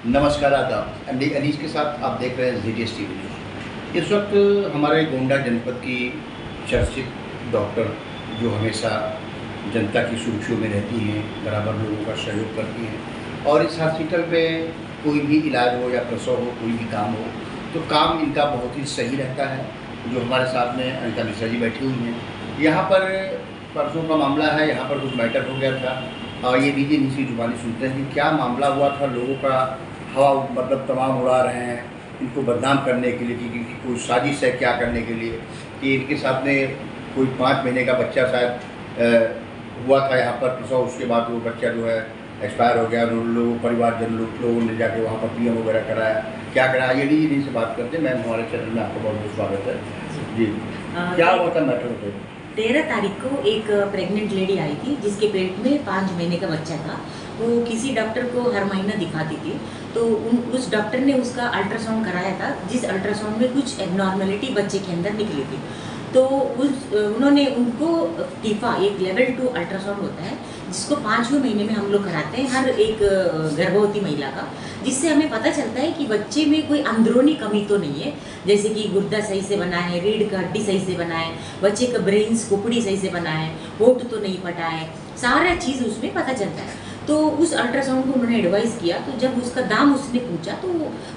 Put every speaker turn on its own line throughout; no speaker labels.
नमस्कार, आदाब। एमडी अनीस के साथ आप देख रहे हैं ZTS टीवी न्यूज़। इस वक्त हमारे गोंडा जनपद की चर्चित डॉक्टर जो हमेशा जनता की सुर्खियों में रहती हैं, बराबर लोगों का सहयोग करती हैं और इस हॉस्पिटल में कोई भी इलाज हो या प्रसव हो, कोई भी काम हो तो काम इनका बहुत ही सही रहता है। जो हमारे साथ में अनिता मिश्रा जी बैठी हुई हैं, यहाँ पर परसों का मामला है। यहाँ पर कुछ मैटर हो गया था और ये दीजिए इसी जुबानी सुनते हैं कि क्या मामला हुआ था। लोगों का हवा मतलब तमाम उड़ा रहे हैं इनको बदनाम करने के लिए कि कोई साजिश है क्या करने के लिए कि इनके साथ में कोई 5 महीने का बच्चा शायद हुआ था यहाँ पर प्रसव। उसके बाद वो बच्चा जो है एक्सपायर हो गया और उन लोगों परिवारजन लोगों ने जाके वहाँ पर PM वगैरह कराया। क्या कराया ये भी इन्हीं से बात करते हैं। मैम, हमारे चैनल में आपका बहुत बहुत स्वागत है जी। क्या हुआ था मैटर होते
13 तारीख को एक प्रेग्नेंट लेडी आई थी जिसके पेट में 5 महीने का बच्चा था। वो किसी डॉक्टर को हर महीना दिखाती थी, तो उस डॉक्टर ने उसका अल्ट्रासाउंड कराया था, जिस अल्ट्रासाउंड में कुछ एबनॉर्मलिटी बच्चे के अंदर निकली थी। तो उन्होंने उनको टीफा, एक लेवल 2 अल्ट्रासाउंड होता है जिसको 5वें महीने में हम लोग कराते हैं हर एक गर्भवती महिला का, जिससे हमें पता चलता है कि बच्चे में कोई अंदरूनी कमी तो नहीं है, जैसे कि गुर्दा सही से बना है, रीढ़ का हड्डी सही से बना है, बच्चे का ब्रेन्स खोपड़ी सही से बना है, होठ तो नहीं फटा है, सारा चीज़ उसमें पता चलता है। तो उस अल्ट्रासाउंड को उन्होंने एडवाइस किया, तो जब उसका दाम उसने पूछा तो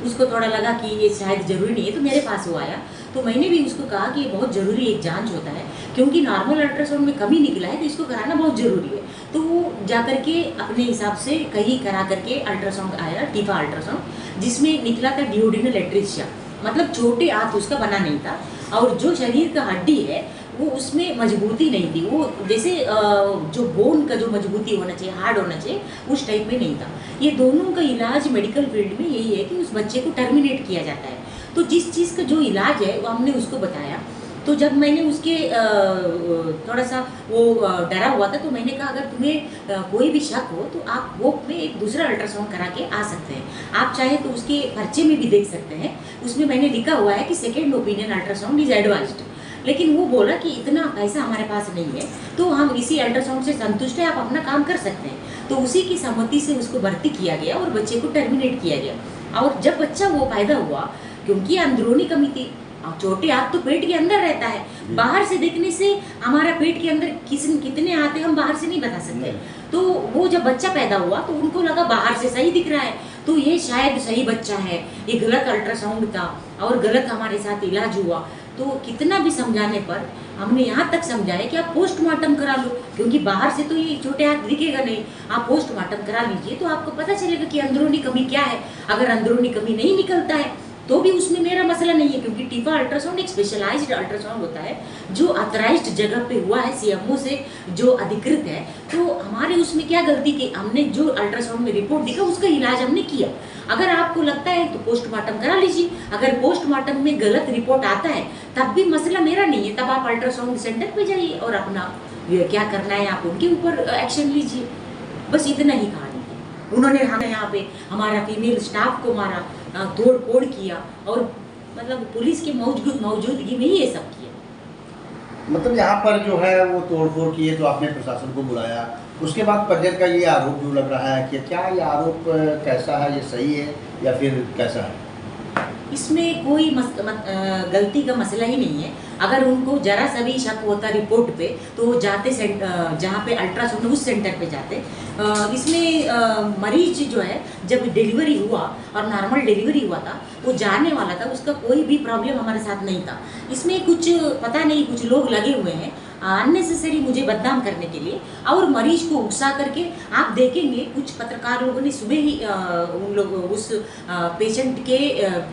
उसको थोड़ा लगा कि ये शायद ज़रूरी नहीं है, तो मेरे पास वो आया। तो मैंने भी उसको कहा कि ये बहुत ज़रूरी एक जांच होता है, क्योंकि नॉर्मल अल्ट्रासाउंड में कमी निकला है तो इसको कराना बहुत ज़रूरी है। तो वो जा करके अपने हिसाब से कहीं करा करके अल्ट्रासाउंड आया, टीफा अल्ट्रासाउंड, जिसमें निकला था डिओडिनल एट्रिशिया, मतलब छोटे आंत उसका बना नहीं था और जो शरीर का हड्डी है वो उसमें मजबूती नहीं थी। वो जैसे जो बोन का जो मजबूती होना चाहिए, हार्ड होना चाहिए, उस टाइप में नहीं था। ये दोनों का इलाज मेडिकल फील्ड में यही है कि उस बच्चे को टर्मिनेट किया जाता है। तो जिस चीज़ का जो इलाज है वो हमने उसको बताया। तो जब मैंने उसके थोड़ा सा वो डरा हुआ था, तो मैंने कहा अगर तुम्हें कोई भी शक हो तो आप वो में एक दूसरा अल्ट्रासाउंड करा के आ सकते हैं। आप चाहे तो उसके पर्चे में भी देख सकते हैं, उसमें मैंने लिखा हुआ है कि second opinion ultrasound is advised. लेकिन वो बोला कि इतना पैसा हमारे पास नहीं है, तो हम इसी अल्ट्रासाउंड से संतुष्ट हैं, आप अपना काम कर सकते हैं। तो उसी की सहमति से उसको भर्ती किया गया और बच्चे को टर्मिनेट किया गया। और जब बच्चा वो पैदा हुआ, क्योंकि अंदरूनी कमी थी, छोटे हाथ तो पेट के अंदर रहता है, बाहर से देखने से हमारा पेट के अंदर कितने आते हम बाहर से नहीं बता सकते। तो वो जब बच्चा पैदा हुआ तो उनको लगा बाहर से सही दिख रहा है, तो ये शायद सही बच्चा है, ये गलत अल्ट्रासाउंड था और गलत हमारे साथ इलाज हुआ। तो कितना भी समझाने पर हमने यहाँ तक समझाया कि आप पोस्टमार्टम करा लो, क्योंकि बाहर से तो ये छोटे हाथ दिखेगा नहीं, आप पोस्टमार्टम करा लीजिए तो आपको पता चलेगा कि अंदरूनी कमी क्या है। अगर अंदरूनी कमी नहीं निकलता है तो भी उसमें मेरा मसला नहीं है, क्योंकि टीफा अल्ट्रासाउंड एक स्पेशलाइज्ड अल्ट्रासाउंड होता है जो ऑथराइज्ड जगह पे हुआ है, CMO से जो अधिकृत है। तो हमारे उसमें क्या गलती की, हमने जो अल्ट्रासाउंड में रिपोर्ट दिखा उसका इलाज हमने किया। अगर आपको लगता है तो पोस्टमार्टम करा लीजिए, अगर पोस्टमार्टम में गलत रिपोर्ट आता है तब भी मसला मेरा नहीं है, तब आप अल्ट्रासाउंड सेंटर पे जाइए और अपना क्या करना है आप उनके ऊपर एक्शन लीजिए। बस इतना ही कहानी थी। उन्होंने हमें यहाँ पे हमारा फीमेल स्टाफ को मारा, तोड़ फोड़ किया और मतलब पुलिस की मौजूदगी में ही ये सब किया।
मतलब यहाँ पर जो है वो तोड़फोड़ किए तो आपने प्रशासन को बुलाया। उसके बाद परिजन का ये आरोप जो लग रहा है कि क्या ये आरोप कैसा है, ये सही है या फिर कैसा है?
इसमें कोई गलती का मसला ही नहीं है। अगर उनको जरा सा भी शक होता रिपोर्ट पे तो वो जाते जहाँ पे अल्ट्रासाउंड उस सेंटर पे जाते। इसमें मरीज जो है जब डिलीवरी हुआ और नॉर्मल डिलीवरी हुआ था, वो जाने वाला था, उसका कोई भी प्रॉब्लम हमारे साथ नहीं था। इसमें कुछ पता नहीं कुछ लोग लगे हुए हैं अननेसेसरी मुझे बदनाम करने के लिए और मरीज को उकसा करके। आप देखेंगे कुछ पत्रकार लोगों ने सुबह ही उन लोग उस पेशेंट के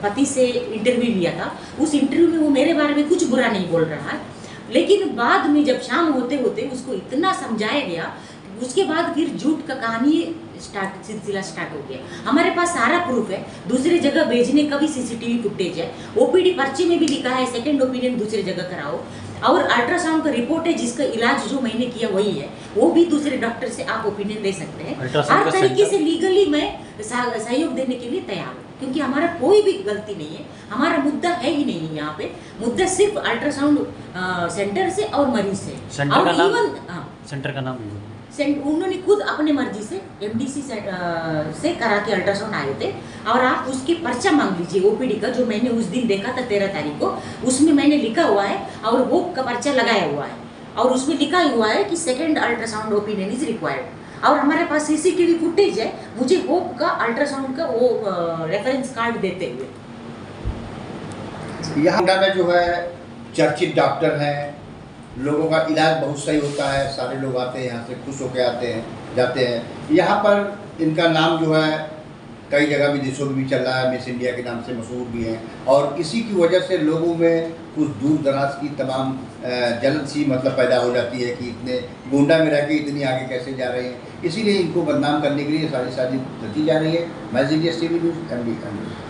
पति से इंटरव्यू लिया था। उस इंटरव्यू में वो मेरे बारे में कुछ बुरा नहीं बोल रहा है, लेकिन बाद में जब शाम होते होते उसको इतना समझाया गया, उसके बाद फिर झूठ का कहानी सिलसिला स्टार्ट हो गया। हमारे पास सारा प्रूफ है, दूसरी जगह भेजने का भी CCTV फुटेज है, OPD पर्ची में भी लिखा है सेकंड ओपिनियन दूसरी जगह कराओ, और अल्ट्रासाउंड का रिपोर्ट है जिसका इलाज जो मैंने किया वही है, वो भी दूसरे डॉक्टर से आप ओपिनियन दे सकते हैं। हर तरीके से लीगली मैं सहयोग देने के लिए तैयार हूँ, क्योंकि हमारा कोई भी गलती नहीं है, हमारा मुद्दा है ही नहीं। यहाँ पे मुद्दा सिर्फ अल्ट्रासाउंड सेंटर से और मरीज से।
सेंटर का नाम
उन्होंने खुद अपने मर्जी से एमडीसी से करा के अल्ट्रासाउंड आए थे। और आप उसकी पर्चा मांग लीजिए ओपीडी का, जो मैंने उस दिन देखा था 13 तारीख को, उसमें मैंने लिखा हुआ है और होप का पर्चा लगाया हुआ है और उसमें लिखा हुआ है कि second ultrasound opinion is required. और हमारे पास सीसीटीवी फुटेज है मुझे होप का अल्ट्रासाउंड का वो रेफरेंस कार्ड देते हुए।
यहाँ में जो है चर्चित डॉक्टर हैं, लोगों का इलाज बहुत सही होता है, सारे लोग आते हैं यहाँ से खुश होकर आते हैं जाते हैं। यहाँ पर इनका नाम जो है कई जगह विदेशों में भी चल रहा है, मिस इंडिया के नाम से मशहूर भी हैं और इसी की वजह से लोगों में कुछ दूर दराज की तमाम जलन सी मतलब पैदा हो जाती है कि इतने गोंडा में रह के इतनी आगे कैसे जा रहे हैं। इसीलिए इनको बदनाम करने के लिए सारी साजिश रची जा रही है। मैं ZSTV न्यूज़ MD।